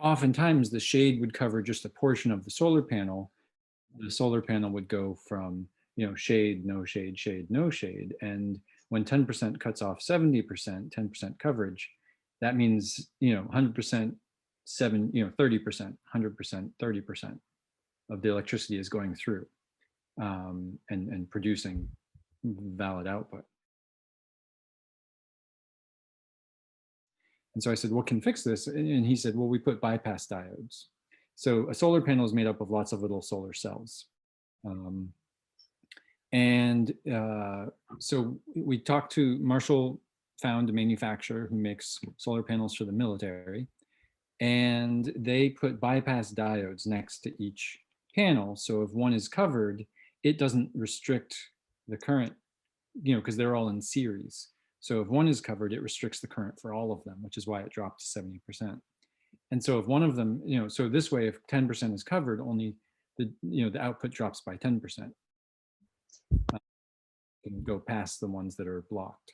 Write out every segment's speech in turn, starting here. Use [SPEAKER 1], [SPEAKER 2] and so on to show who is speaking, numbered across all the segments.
[SPEAKER 1] oftentimes the shade would cover just a portion of the solar panel. The solar panel would go from, shade, no shade, shade, no shade. And when 10% cuts off 70%, 10% coverage, that means, 100%, 30%, 100%, 30% of the electricity is going through and producing valid output. And so I said, what can fix this? And he said, well, we put bypass diodes. So a solar panel is made up of lots of little solar cells. So we talked to Marshall, found a manufacturer who makes solar panels for the military. And they put bypass diodes next to each panel. So if one is covered, it doesn't restrict the current, because they're all in series. So if one is covered, it restricts the current for all of them, which is why it dropped to 70%. And so if one of them, so this way, if 10% is covered, only the output drops by 10%. Can go past the ones that are blocked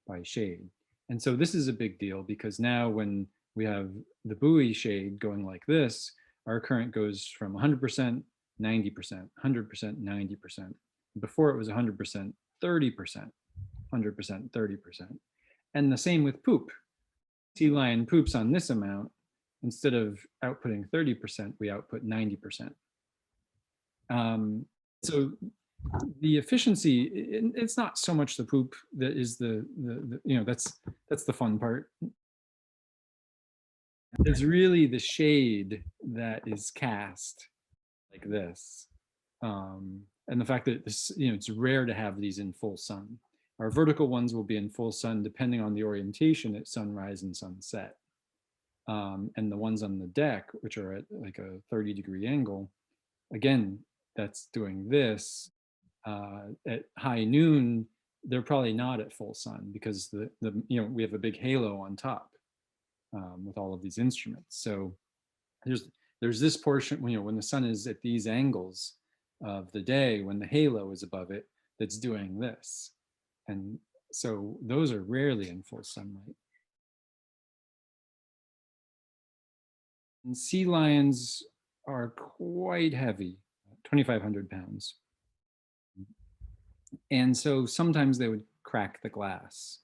[SPEAKER 1] by shade. And so this is a big deal because now when we have the buoy shade going like this, our current goes from 100%, 90%, 100%, 90%. Before it was 100%, 30%, 100%, 30%. And the same with poop. Sea lion poops on this amount. Instead of outputting 30%, we output 90%. So the efficiency, it's not so much the poop that is that's the fun part. It's really the shade that is cast like this. And the fact that this, it's rare to have these in full sun. Our vertical ones will be in full sun depending on the orientation at sunrise and sunset. And the ones on the deck, which are at like a 30-degree angle, again, that's doing this. At high noon, they're probably not at full sun because we have a big halo on top with all of these instruments. So there's this portion, when the sun is at these angles of the day, when the halo is above it, that's doing this. And so those are rarely in full sunlight. And sea lions are quite heavy, 2,500 pounds. And so sometimes they would crack the glass.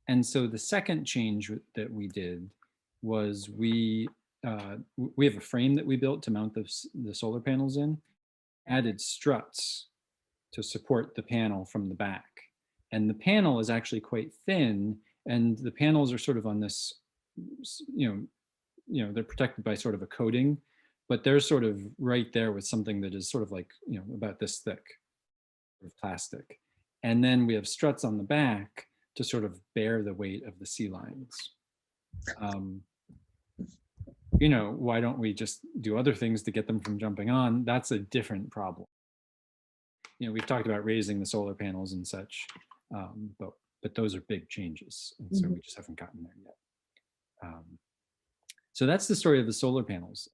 [SPEAKER 1] And so the second change that we did was we have a frame that we built to mount the solar panels in, added struts to support the panel from the back. And the panel is actually quite thin, and the panels are sort of on this, they're protected by sort of a coating, but they're sort of right there with something that is sort of like, about this thick of plastic. And then we have struts on the back to sort of bear the weight of the sea lions. Why don't we just do other things to get them from jumping on? That's a different problem. We've talked about raising the solar panels and such, but those are big changes. And so we just haven't gotten there yet. So that's the story of the solar panels.